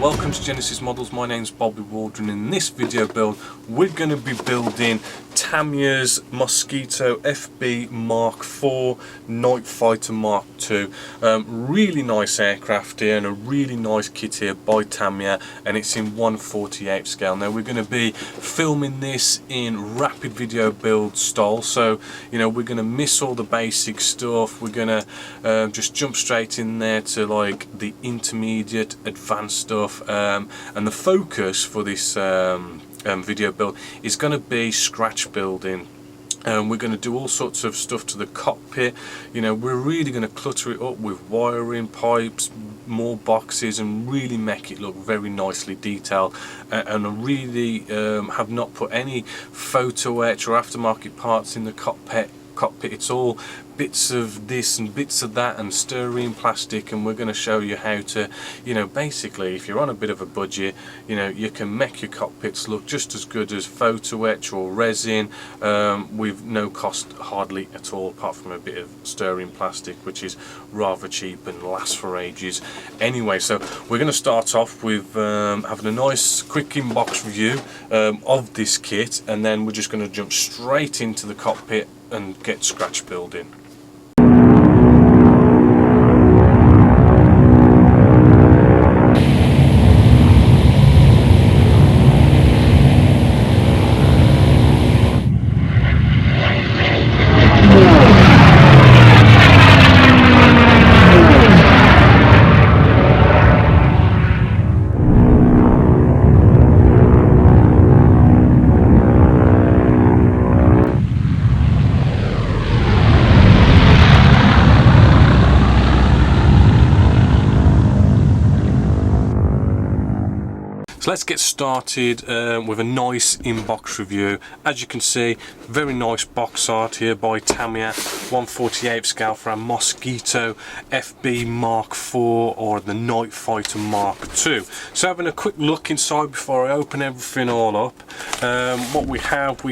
welcome to Genesis Models. My name's Bobby Waldron. In this video build we're going to be building Tamiya's Mosquito FB Mark 4 Night Fighter Mark 2. Really nice aircraft here and a really nice kit here by Tamiya, and it's in 1/48 scale. Now we're going to be filming this in rapid video build style, so you know we're going to miss all the basic stuff. We're going to just jump straight in there to like the intermediate advanced stuff, and the focus for this video build is going to be scratch building. We're going to do all sorts of stuff to the cockpit. You know, we're really going to clutter it up with wiring, pipes, more boxes, and really make it look very nicely detailed. And I really have not put any photo etch or aftermarket parts in the cockpit. It's all bits of this and bits of that and styrene plastic, and we're going to show you how to, you know, basically if you're on a bit of a budget, you know, you can make your cockpits look just as good as photo etch or resin with no cost hardly at all, apart from a bit of styrene plastic, which is rather cheap and lasts for ages anyway. So we're going to start off with having a nice quick inbox review of this kit, and then we're just going to jump straight into the cockpit and get scratch building. So let's get started with a nice inbox review. As you can see, very nice box art here by Tamiya, 1/48 scale for our Mosquito FB Mark 4 or the Night Fighter Mark 2. So having a quick look inside before I open everything all up, what we have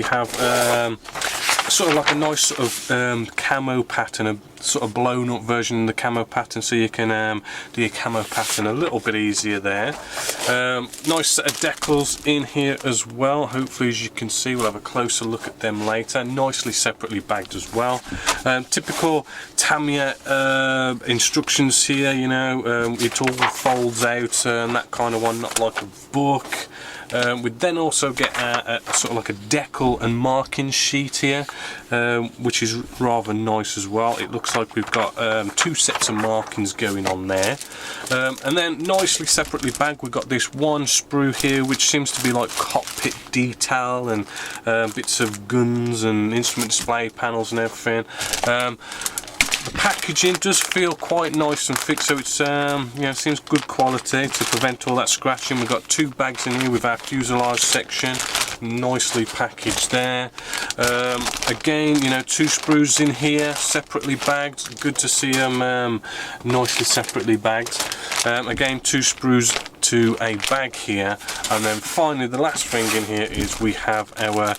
sort of like a nice sort of camo pattern, a sort of blown up version of the camo pattern, so you can do your camo pattern a little bit easier there. Nice set of decals in here as well. Hopefully, as you can see, we'll have a closer look at them later. Nicely separately bagged as well. Typical Tamiya instructions here, you know, it all folds out and that kind of one, not like a book. We then also get a sort of like a decal and marking sheet here, which is rather nice as well. It looks like we've got two sets of markings going on there, and then nicely separately bagged we've got this one sprue here, which seems to be like cockpit detail and bits of guns and instrument display panels and everything. The packaging does feel quite nice and thick, so it's you know, seems good quality to prevent all that scratching. We've got two bags in here with our fuselage section, nicely packaged there. Again, you know, two sprues in here, separately bagged. Good to see them nicely separately bagged. Again, two sprues to a bag here, and then finally the last thing in here is we have our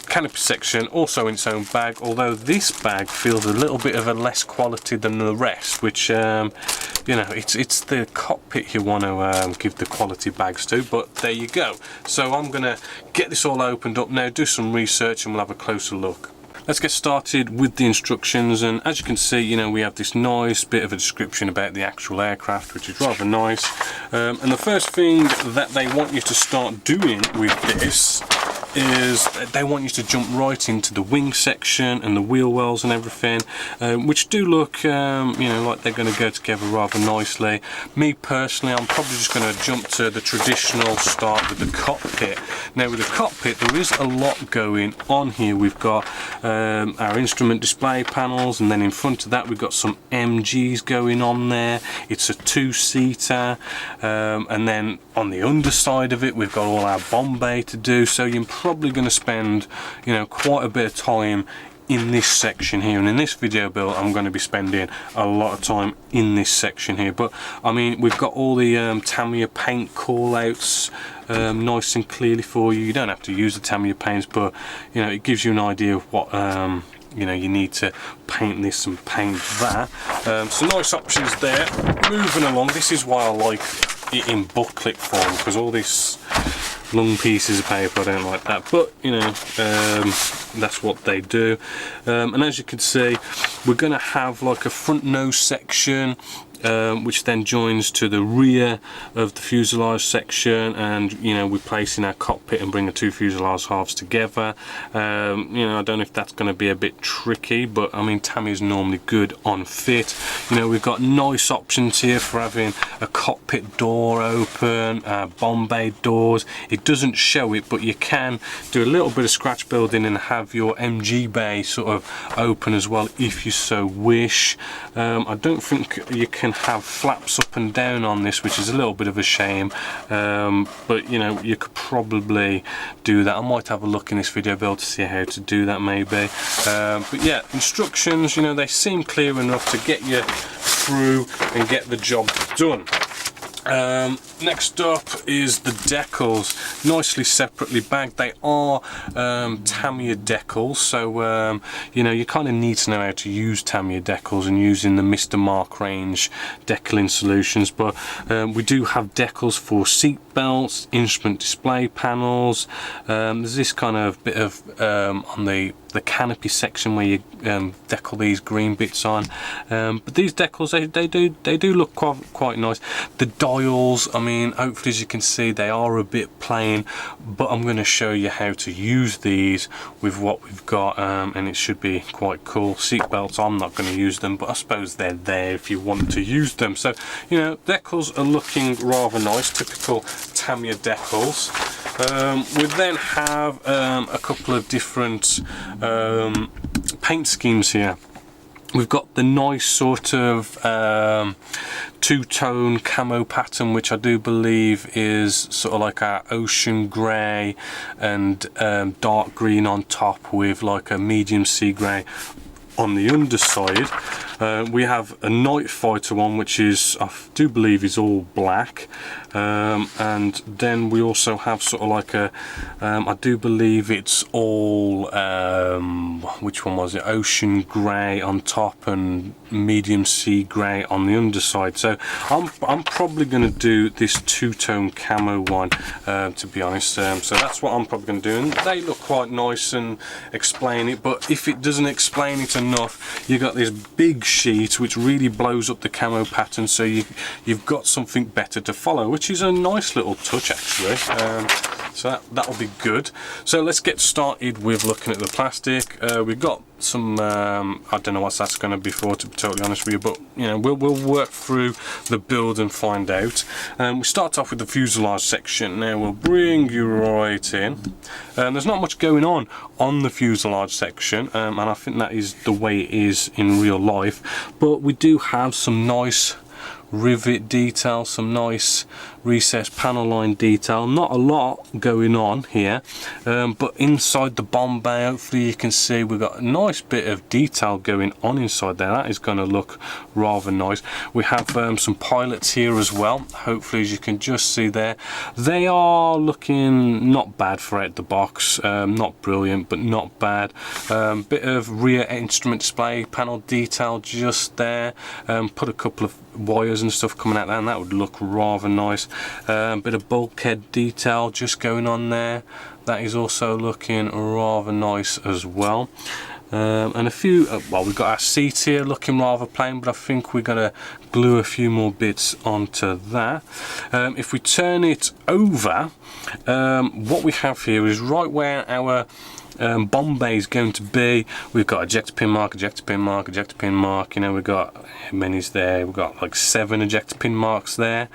canopy section also in its own bag, although this bag feels a little bit of a less quality than the rest, which you know, it's the cockpit you want to give the quality bags to, but there you go. So I'm gonna get this all opened up now, do some research, and we'll have a closer look. Let's get started with the instructions, and as you can see, you know, we have this nice bit of a description about the actual aircraft, which is rather nice. And the first thing that they want you to start doing with this is they want you to jump right into the wing section and the wheel wells and everything, which do look you know, like they're going to go together rather nicely. Me personally, I'm probably just going to jump to the traditional start with the cockpit. Now with the cockpit there is a lot going on here. We've got our instrument display panels, and then in front of that we've got some MGs going on there. It's a two-seater, and then on the underside of it we've got all our bomb bay to do, so you're probably going to spend, you know, quite a bit of time in this section here, and in this video build I'm going to be spending a lot of time in this section here. But I mean, we've got all the Tamiya paint call outs nice and clearly for you. You don't have to use the Tamiya paints, but you know, it gives you an idea of what you know, you need to paint this and paint that. So nice options there. Moving along, this is why I like it in booklet form, because all this long pieces of paper, I don't like that, but you know, that's what they do. And as you can see, we're going to have like a front nose section, which then joins to the rear of the fuselage section, and you know, we place in our cockpit and bring the two fuselage halves together. You know, I don't know if that's going to be a bit tricky, but I mean, Tamiya is normally good on fit. You know, we've got nice options here for having a cockpit door open, bomb bay doors. It doesn't show it, but you can do a little bit of scratch building and have your MG bay sort of open as well if you so wish. I don't think you can have flaps up and down on this, which is a little bit of a shame, but you know, you could probably do that. I might have a look in this video, be able to see how to do that maybe, but yeah, instructions, you know, they seem clear enough to get you through and get the job done. Next up is the decals, nicely separately bagged. They are Tamiya decals, so you know, you kind of need to know how to use Tamiya decals and using the Mr. Mark range decaling solutions, but we do have decals for seat belts, instrument display panels. There's this kind of bit of on the canopy section where you decal these green bits on, but these decals, they do look quite nice. The dials, I mean, hopefully as you can see, they are a bit plain, but I'm going to show you how to use these with what we've got, and it should be quite cool. Seat belts, I'm not going to use them, but I suppose they're there if you want to use them. So you know, decals are looking rather nice, typical Tamiya decals. We then have a couple of different paint schemes here. We've got the nice sort of two-tone camo pattern, which I do believe is sort of like our ocean grey and dark green on top, with like a medium sea grey on the underside. We have a night fighter one, which is, I do believe, is all black, and then we also have sort of like a I do believe it's all which one was it, ocean grey on top and medium sea grey on the underside. So I'm probably going to do this two-tone camo one, to be honest. So that's what I'm probably going to do, and they look quite nice and explain it, but if it doesn't explain it enough, you got this big sheet which really blows up the camo pattern, so you've got something better to follow, which is a nice little touch actually. So that'll be good. So let's get started with looking at the plastic. We've got some I don't know what that's going to be for, to be totally honest with you, but you know, we'll work through the build and find out. We start off with the fuselage section. Now we'll bring you right in. There's not much going on the fuselage section, and I think that is the way it is in real life, but we do have some nice rivet detail, some nice recessed panel line detail. Not a lot going on here, but inside the bomb bay, hopefully you can see we've got a nice bit of detail going on inside there. That is going to look rather nice. We have some pilots here as well, hopefully, as you can just see there. They are looking not bad for out the box, not brilliant, but not bit of rear instrument display panel detail just there. Put a couple of wires and stuff coming out there, and that would look rather nice. Bit of bulkhead detail just going on there, that is also looking rather nice as well. And a few, well, we've got our seat here looking rather plain, but I think we're gonna glue a few more bits onto that. If we turn it over, what we have here is right where our bomb bay is going to be. We've got ejector pin mark, ejector pin mark, ejector pin mark. You know, we've got, how many's there? We've got like 7 ejector pin marks there,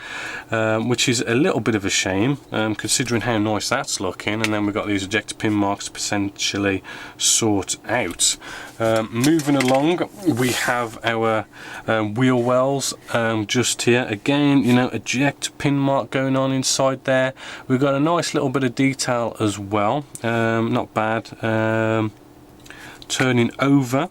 which is a little bit of a shame, considering how nice that's looking. And then we've got these ejector pin marks to potentially sort out. Moving along, we have our wheel wells just here. Again, you know, ejector pin mark going on inside there. We've got a nice little bit of detail as well, not bad. Turning over,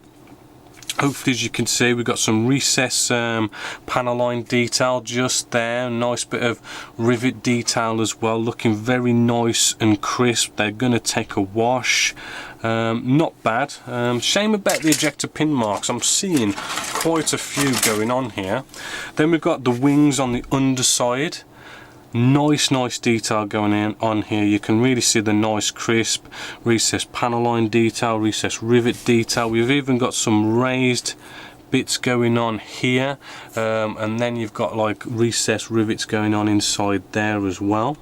hopefully, as you can see, we've got some recess panel line detail just there. Nice bit of rivet detail as well, looking very nice and crisp. They're going to take a wash. Not bad. Shame about the ejector pin marks. I'm seeing quite a few going on here. Then we've got the wings on the underside. nice detail going on here. You can really see the nice crisp recessed panel line detail, recessed rivet detail. We've even got some raised bits going on here, and then you've got like recessed rivets going on inside there as well,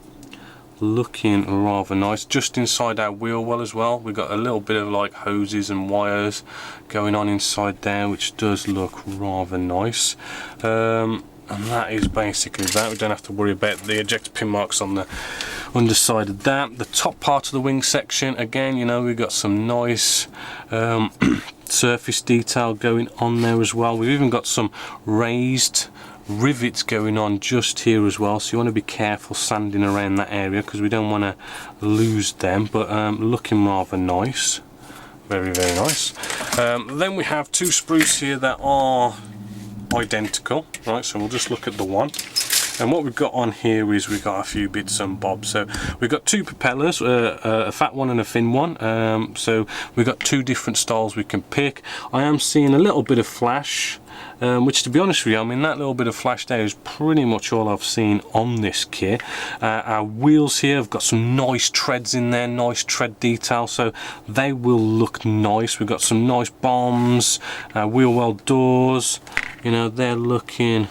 looking rather nice. Just inside our wheel well as well, we've got a little bit of like hoses and wires going on inside there, which does look rather nice. And that is basically that. We don't have to worry about the ejector pin marks on the underside of that. The top part of the wing section, again, you know, we've got some nice surface detail going on there as well. We've even got some raised rivets going on just here as well, so you want to be careful sanding around that area because we don't want to lose them, but looking rather nice, very nice. Then we have two sprues here that are identical, right? So we'll just look at the one, and what we've got on here is we've got a few bits and bobs. So we've got two propellers, a fat one and a thin one, so we've got two different styles we can pick. I am seeing a little bit of flash, which, to be honest with you, I mean, that little bit of flash there is pretty much all I've seen on this kit. Our wheels here have got some nice treads in there, nice tread detail, so they will look nice. We've got some nice bombs, wheel well doors, you know, they're looking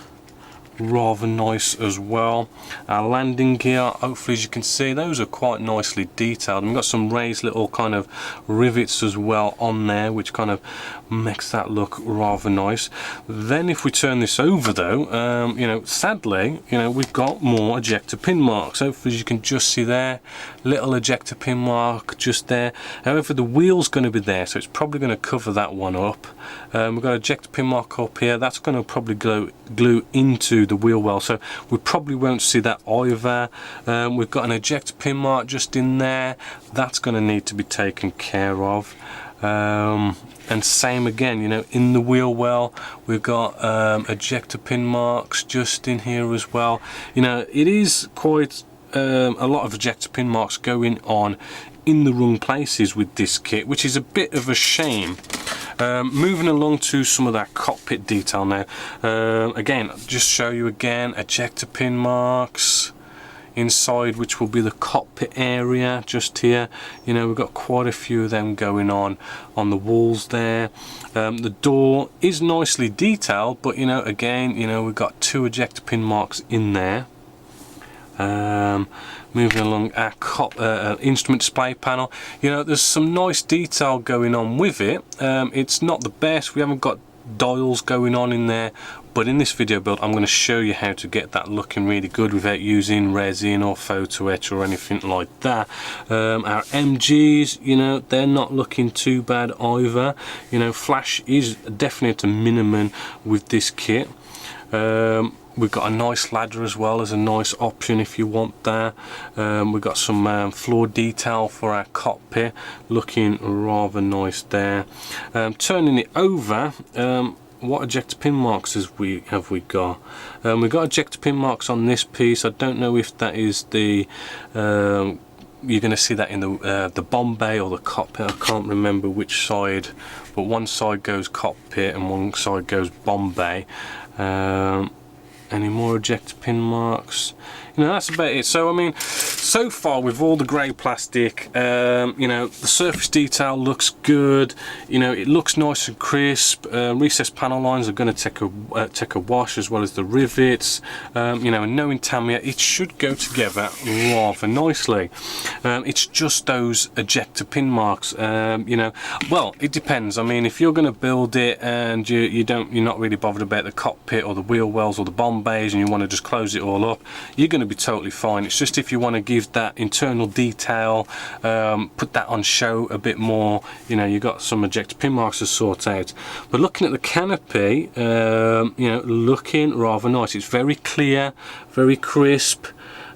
rather nice as well. Our landing gear, hopefully, as you can see, those are quite nicely detailed, and we've got some raised little kind of rivets as well on there, which kind of makes that look rather nice. Then if we turn this over though, you know, sadly, you know, we've got more ejector pin marks. Hopefully, as you can just see there, little ejector pin mark just there. However, the wheel's going to be there, so it's probably going to cover that one up. We've got an ejector pin mark up here, that's going to probably glue into the wheel well, so we probably won't see that either. We've got an ejector pin mark just in there, that's going to need to be taken care of. And same again, you know, in the wheel well, we've got ejector pin marks just in here as well. You know, it is quite a lot of ejector pin marks going on in the wrong places with this kit, which is a bit of a shame. Moving along to some of that cockpit detail now. Again, just show you again, ejector pin marks inside, which will be the cockpit area just here. You know, we've got quite a few of them going on the walls there. The door is nicely detailed, but you know, again, you know, we've got two ejector pin marks in there. Moving along, our instrument display panel, you know, there's some nice detail going on with it. It's not the best, we haven't got dials going on in there, but in this video build I'm going to show you how to get that looking really good without using resin or photo etch or anything like that. Our MGs, you know, they're not looking too bad either. You know, flash is definitely at a minimum with this kit. We've got a nice ladder as well as a nice option if you want that. We've got some floor detail for our cockpit, looking rather nice there. Turning it over, what ejector pin marks have we got? We've got ejector pin marks on this piece. I don't know if that is the you're going to see that in the bomb bay or the cockpit. I can't remember which side, but one side goes cockpit and one side goes bomb bay. Any more ejector pin marks? You know, that's about it. So I mean, so far with all the grey plastic, you know, the surface detail looks good. You know, it looks nice and crisp. Recessed panel lines are going to take a wash, as well as the rivets. You know, and knowing Tamiya, it should go together rather nicely. It's just those ejector pin marks. You know, well, it depends. I mean, if you're going to build it and you're not really bothered about the cockpit or the wheel wells or the bomb bays, and you want to just close it all up, you're going to be totally fine. It's just if you want to give that internal detail, put that on show a bit more, you know, you got some ejector pin marks to sort out. But looking at the canopy, you know, looking rather nice. It's very clear, very crisp.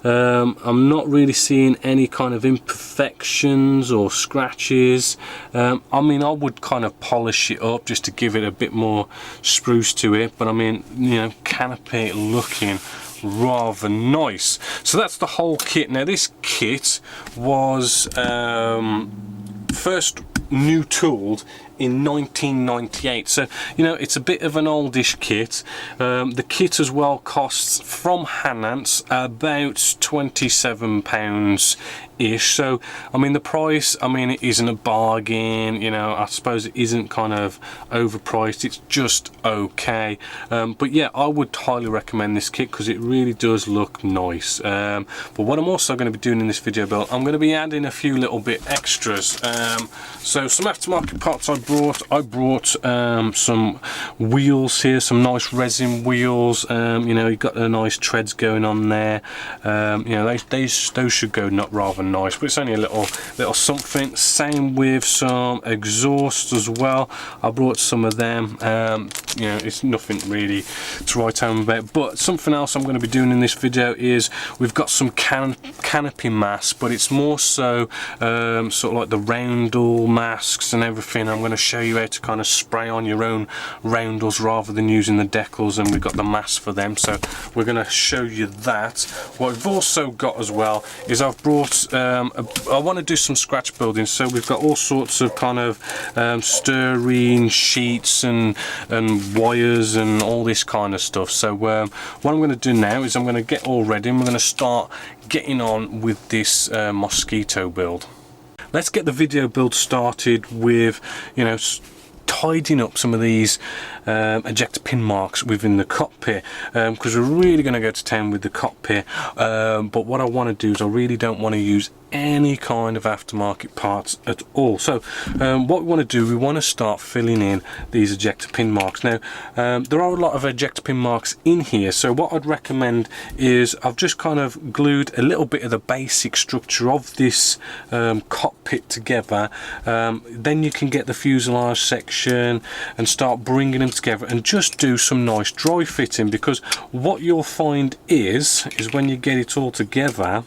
I'm not really seeing any kind of imperfections or scratches. I mean, I would kind of polish it up just to give it a bit more spruce to it, but I mean, you know, canopy looking rather nice. So that's the whole kit. Now this kit was first new tooled in 1998, so you know it's a bit of an oldish kit. The kit as well costs from Hanance about £27 ish, so I mean the price, I mean it isn't a bargain, you know, I suppose it isn't kind of overpriced, it's just okay, but yeah, I would highly recommend this kit because it really does look nice. But what I'm also going to be doing in this video build, I'm going to be adding a few little bit extras. So some aftermarket parts I brought some wheels here, some nice resin wheels. You know, you've got the nice treads going on there. You know, those should go not rather nice, but it's only a little something. Same with some exhaust as well. I brought some of them. You know, it's nothing really to write home about. But something else I'm going to be doing in this video is we've got some canopy masks, but it's more so sort of like the roundel masks and everything. I'm going to show you how to kind of spray on your own roundels rather than using the decals, and we've got the masks for them, so we're going to show you that. What I've also got as well is I've brought I want to do some scratch building, so we've got all sorts of kind of steering sheets and wires and all this kind of stuff. So what I'm going to do now is I'm going to get all ready and we're going to start getting on with this Mosquito build. Let's get the video build started with, you know, tidying up some of these ejector pin marks within the cockpit, because we're really going to go to town with the cockpit. But what I want to do is I really don't want to use any kind of aftermarket parts at all. So what we want to do, we want to start filling in these ejector pin marks. Now there are a lot of ejector pin marks in here, so what I'd recommend is I've just kind of glued a little bit of the basic structure of this cockpit together. Then you can get the fuselage section and start bringing them together and just do some nice dry fitting, because what you'll find is when you get it all together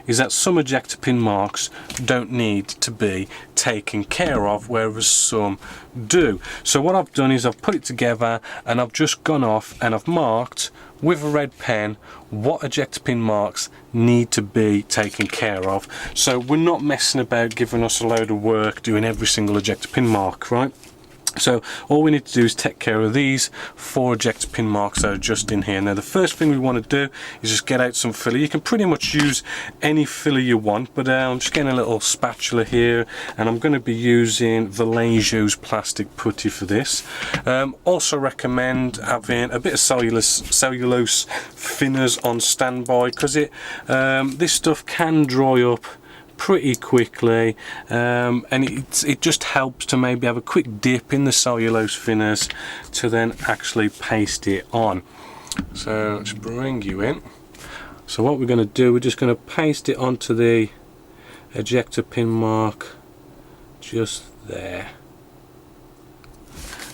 is that some ejector pin marks don't need to be taken care of, whereas some do. So what I've done is I've put it together and I've just gone off and I've marked with a red pen what ejector pin marks need to be taken care of. So we're not messing about giving us a load of work doing every single ejector pin mark, right? So all we need to do is take care of these 4 ejector pin marks that are just in here. Now the first thing we want to do is just get out some filler. You can pretty much use any filler you want, but I'm just getting a little spatula here and I'm going to be using Vallejo's plastic putty for this. Also recommend having a bit of cellulose thinners on standby, because this stuff can dry up pretty quickly, and it just helps to maybe have a quick dip in the cellulose thinners to then actually paste it on. So let's bring you in. So what we're going to do, we're just going to paste it onto the ejector pin mark just there.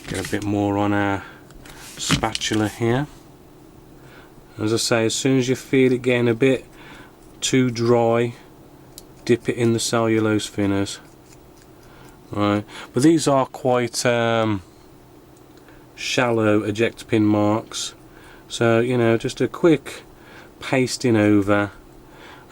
Get a bit more on our spatula here. As I say, as soon as you feel it getting a bit too dry, dip it in the cellulose thinners. Right, but these are quite shallow ejector pin marks, so you know, just a quick pasting over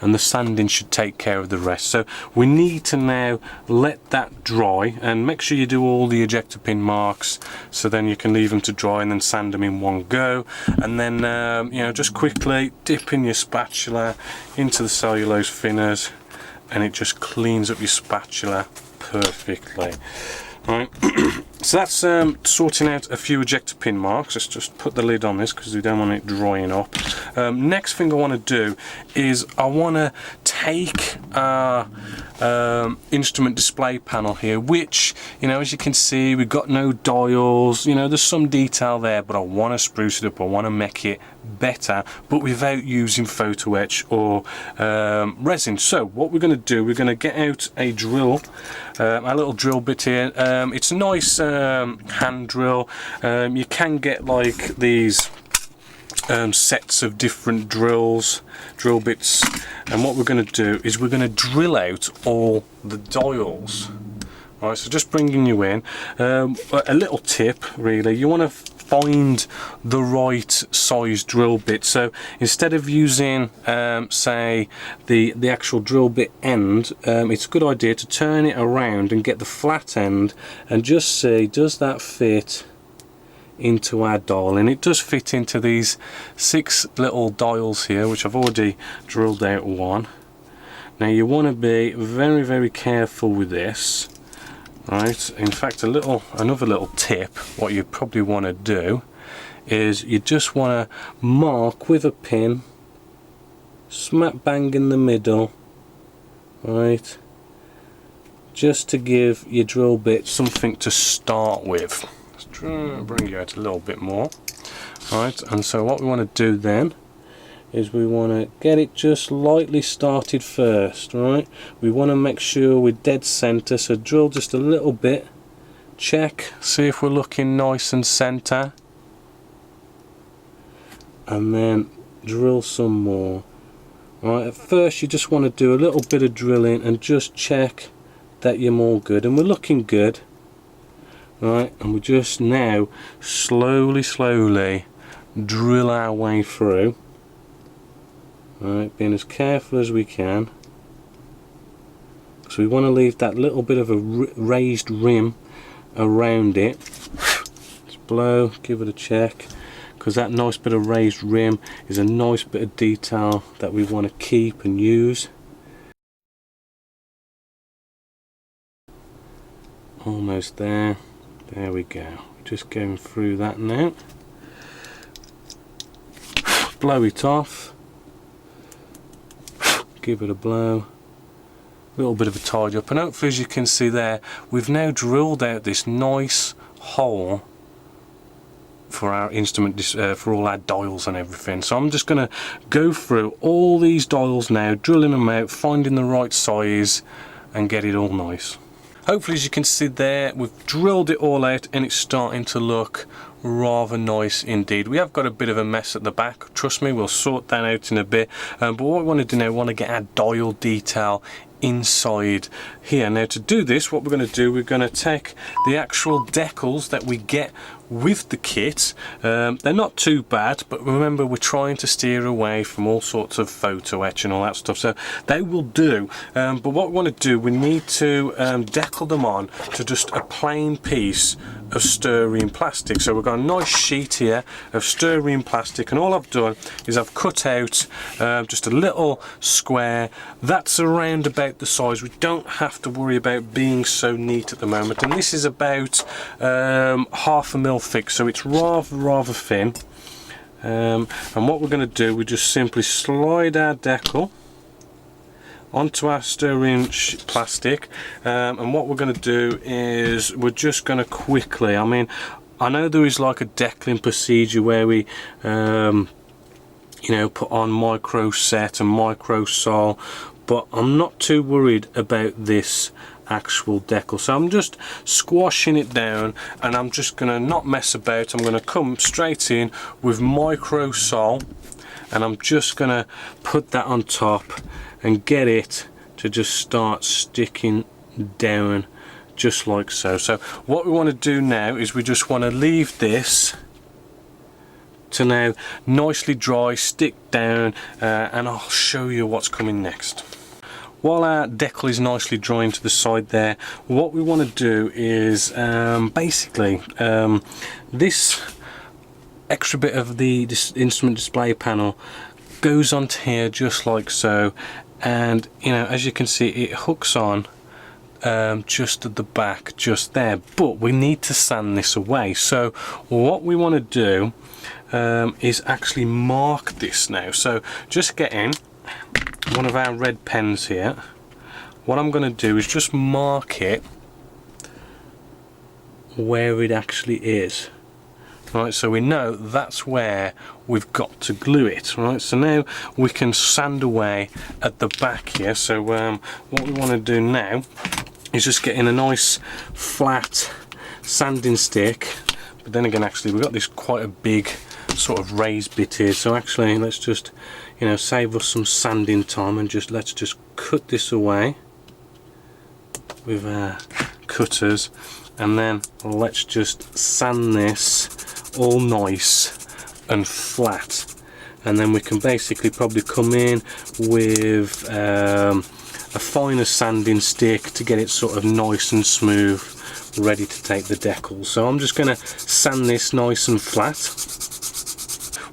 and the sanding should take care of the rest. So we need to now let that dry, and make sure you do all the ejector pin marks, so then you can leave them to dry and then sand them in one go, and then you know, just quickly dip in your spatula into the cellulose thinners and it just cleans up your spatula perfectly. Right, so that's sorting out a few ejector pin marks. Let's just put the lid on this because we don't want it drying up. Next thing I want to do is I want to take our instrument display panel here, which, you know, as you can see, we've got no dials, you know, there's some detail there, but I want to spruce it up, I want to make it better, but without using photo etch or resin. So what we're going to do, we're going to get out a drill, a little drill bit here. It's a nice hand drill. You can get like these sets of different drill bits, and what we're going to do is we're going to drill out all the dials. Right, so just bringing you in, a little tip really, you want to find the right size drill bit. So instead of using say the actual drill bit end, it's a good idea to turn it around and get the flat end and just see, does that fit into our dial? And it does fit into these 6 little dials here, which I've already drilled out one. Now you want to be very, very careful with this, right? In fact, another little tip, what you probably want to do is you just want to mark with a pin smack bang in the middle, right, just to give your drill bit something to start with. Let's try and bring you out a little bit more, right? And so what we want to do then is we want to get it just lightly started first, right? We want to make sure we're dead center, so drill just a little bit, check, see if we're looking nice and center, and then drill some more. Right, at first you just want to do a little bit of drilling and just check that you're all good, and we're looking good, right? And we just now slowly drill our way through, right, being as careful as we can. So we want to leave that little bit of a raised rim around it. Just blow, give it a check, because that nice bit of raised rim is a nice bit of detail that we want to keep and use. Almost there. There we go. Just going through that now. Blow it off. Give it a blow. A little bit of a tidy up, and hopefully, as you can see there, we've now drilled out this nice hole for our instrument, for all our dials and everything. So I'm just going to go through all these dials now, drilling them out, finding the right size, and get it all nice. Hopefully, as you can see there, we've drilled it all out and it's starting to look rather nice indeed. We have got a bit of a mess at the back, trust me, we'll sort that out in a bit, but what we want to do now, we want to get our dial detail inside here. Now to do this, what we're going to do, we're going to take the actual decals that we get with the kit. They're not too bad, but remember, we're trying to steer away from all sorts of photo etch and all that stuff, so they will do, but what we want to do, we need to decal them on to just a plain piece of styrene plastic. So we've got a nice sheet here of styrene plastic, and all I've done is I've cut out just a little square that's around about the size. We don't have to worry about being so neat at the moment, and this is about 1/2 mil thick, so it's rather thin, and what we're going to do, we just simply slide our decal onto our styrene plastic, and what we're going to do is we're just going to quickly, I mean, I know there is like a decaling procedure where we you know, put on micro set and micro sol, but I'm not too worried about this actual decal. So I'm just squashing it down, and I'm just going to not mess about. I'm going to come straight in with micro sol, and I'm just going to put that on top and get it to just start sticking down just like so. So what we want to do now is we just want to leave this to now nicely dry, stick down, and I'll show you what's coming next. While our decal is nicely drying to the side there, what we want to do is basically this extra bit of the instrument display panel goes onto here just like so, and you know, as you can see, it hooks on just at the back just there, but we need to sand this away. So what we want to do is actually mark this now. So just get in one of our red pens here. What I'm going to do is just mark it where it actually is. Right, so we know that's where we've got to glue it. Right, so now we can sand away at the back here. So what we want to do now is just get in a nice flat sanding stick, but then again, actually we've got this quite a big sort of raised bit here, so actually let's just, you know, save us some sanding time, and just let's just cut this away with our cutters, and then let's just sand this all nice and flat, and then we can basically probably come in with a finer sanding stick to get it sort of nice and smooth, ready to take the decals. So I'm just going to sand this nice and flat.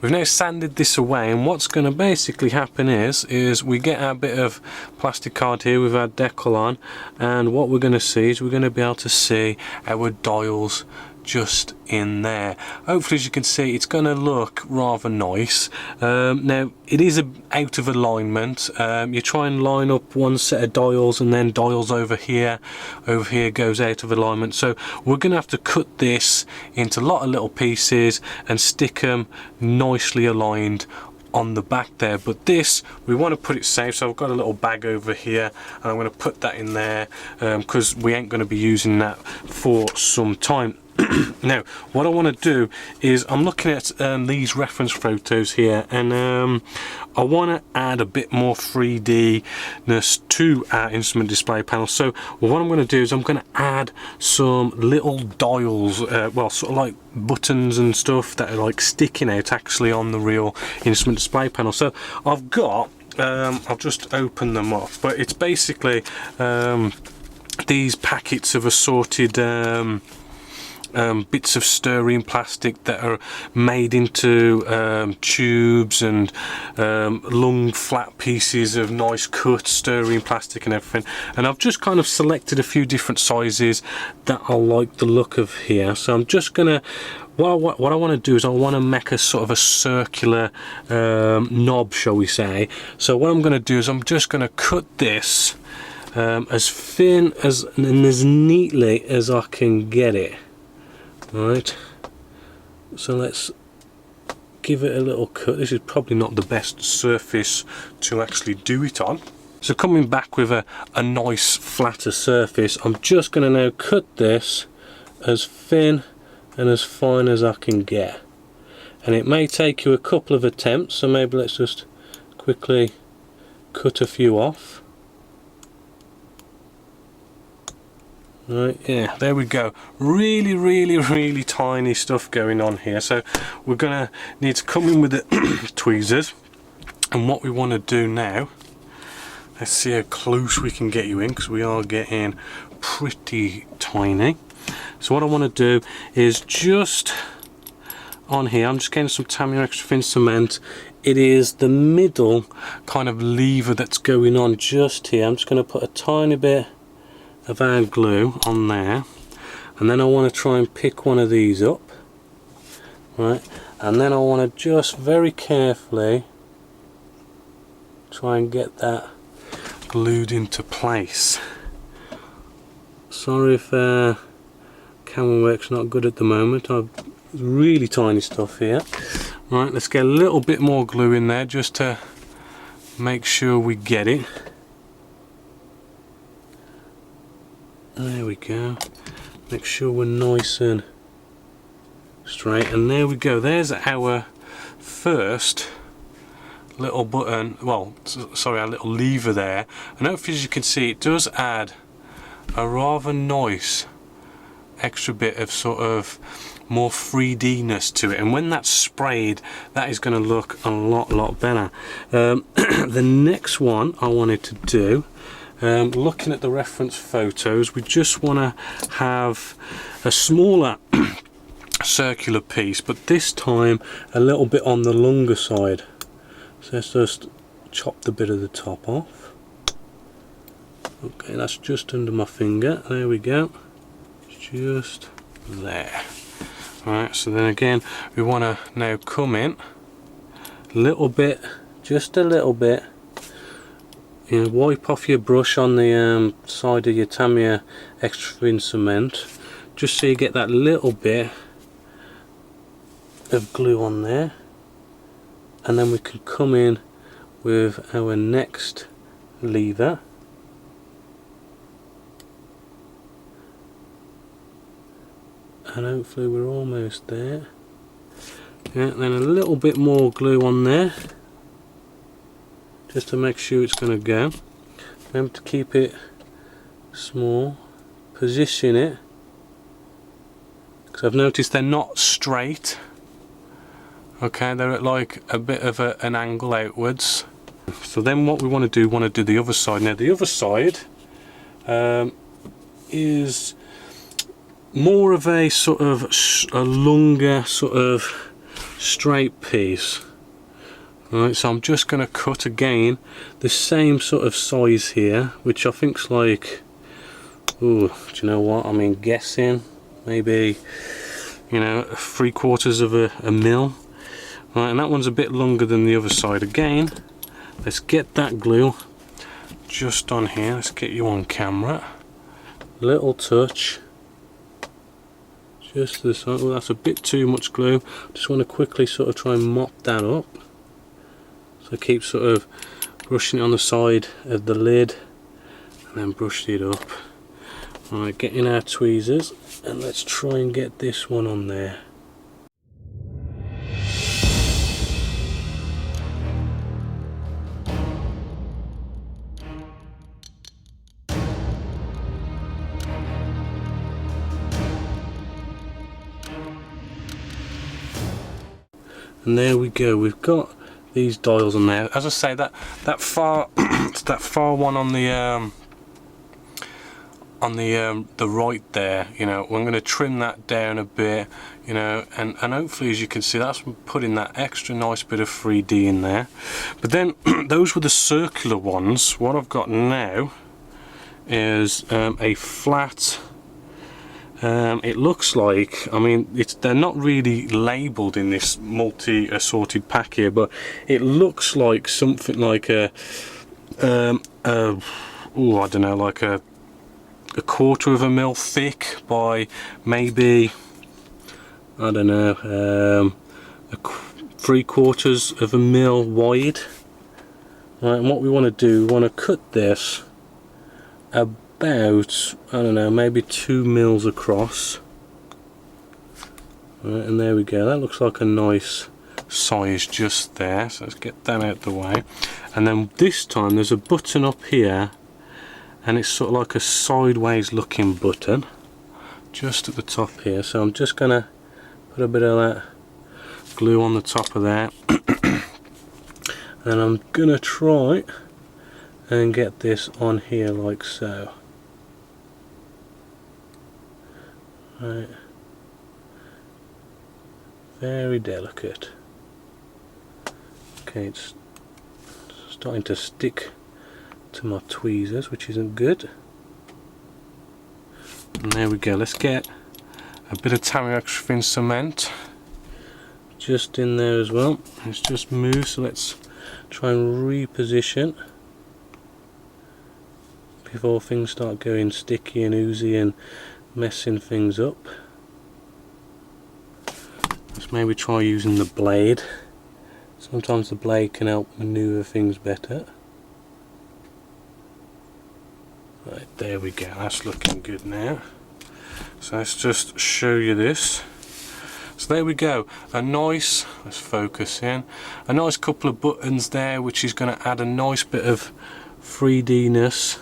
We've now sanded this away, and what's going to basically happen is we get our bit of plastic card here with our decal on, and what we're going to see is we're going to be able to see our dials just in there. Hopefully, as you can see, it's going to look rather nice. Now it is out of alignment. You try and line up one set of dials, and then dials over here goes out of alignment, so we're going to have to cut this into a lot of little pieces and stick them nicely aligned on the back there. But this, we want to put it safe, so I've got a little bag over here and I'm going to put that in there because we ain't going to be using that for some time. Now what I want to do is I'm looking at these reference photos here, and I want to add a bit more 3D-ness to our instrument display panel. So what I'm going to do is I'm going to add some little dials, well, sort of like buttons and stuff that are like sticking out actually on the real instrument display panel. So I've got I'll just open them up, but it's basically these packets of assorted bits of styrene plastic that are made into tubes and long flat pieces of nice cut styrene plastic and everything, and I've just kind of selected a few different sizes that I like the look of here. So I'm just gonna, what I want to do is I want to make a sort of a circular knob, shall we say. So what I'm going to do is I'm just going to cut this as thin and as neatly as I can get it. Right, so let's give it a little cut. This is probably not the best surface to actually do it on. So coming back with a nice flatter surface, I'm just going to now cut this as thin and as fine as I can get. And it may take you a couple of attempts, so maybe let's just quickly cut a few off. Right, yeah, there we go. Really tiny stuff going on here. So we're gonna need to come in with the tweezers, and what we want to do now, let's see how close we can get you in, because we are getting pretty tiny. So what I want to do is just on here, I'm just getting some Tamiya extra thin cement. It is the middle kind of lever that's going on just here. I'm just going to put a tiny bit of our glue on there, and then I want to try and pick one of these up, right, and then I want to just very carefully try and get that glued into place. Sorry if camera work's not good at the moment. I've really tiny stuff here. Right, let's get a little bit more glue in there just to make sure we get it. There we go. Make sure we're nice and straight, and there we go. There's our first little button, well, sorry, our little lever there, and hopefully as you can see it does add a rather nice extra bit of sort of more 3D-ness to it, and when that's sprayed that is going to look a lot better. The next one I wanted to do, looking at the reference photos, we just want to have a smaller circular piece, but this time a little bit on the longer side. So let's just chop the bit of the top off. Okay, that's just under my finger. There we go. Just there. Alright, so then again we want to now come in a little bit, just a little bit. You know, wipe off your brush on the side of your Tamiya extra thin cement, just so you get that little bit of glue on there, and then we can come in with our next lever. And hopefully we're almost there. Yeah, then a little bit more glue on there, just to make sure it's going to go. Remember to keep it small. Position it, because I've noticed they're not straight. Okay, they're at like a bit of an angle outwards. So then what we want to do the other side. Now the other side is more of a sort of a longer sort of straight piece. Right, so I'm just going to cut again the same sort of size here, which I think's like, ooh, do you know what, I mean guessing maybe, you know, 3/4 of a mil. Right, and that one's a bit longer than the other side. Again, let's get that glue just on here. Let's get you on camera. Little touch. Just this. Oh, that's a bit too much glue. Just want to quickly sort of try and mop that up. So keep sort of brushing it on the side of the lid and then brush it up. Alright, get in our tweezers and let's try and get this one on there. And there we go, we've got these dials on there. As I say, that far that far one on the right there, you know, we're going to trim that down a bit, you know, and hopefully, as you can see, that's putting that extra nice bit of 3D in there. But then those were the circular ones. What I've got now is a flat. It looks like, I mean, they're not really labelled in this multi-assorted pack here, but it looks like something like I don't know, like a 1/4 of a mil thick by maybe, I don't know, 3/4 of a mil wide. Right, and what we want to do, we want to cut this about, I don't know, maybe 2 mils across. Right, and there we go, that looks like a nice size just there. So let's get that out the way. And then this time there's a button up here, and it's sort of like a sideways looking button just at the top here. So I'm just gonna put a bit of that glue on the top of that and I'm gonna try and get this on here like so. Right, very delicate. Okay, it's starting to stick to my tweezers, which isn't good. And there we go, let's get a bit of Tamiya extra thin cement just in there as well. It's just moved, so let's try and reposition before things start going sticky and oozy and messing things up. Let's maybe try using the blade. Sometimes the blade can help maneuver things better. Right, there we go, that's looking good now. So let's just show you this. So there we go, a nice, let's focus in, a nice couple of buttons there, which is going to add a nice bit of 3D-ness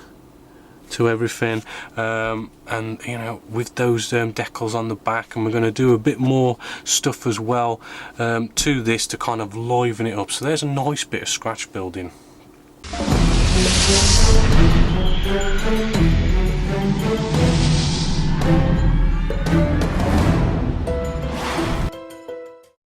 to everything, and you know, with those decals on the back, and we're going to do a bit more stuff as well to this to kind of liven it up. So there's a nice bit of scratch building.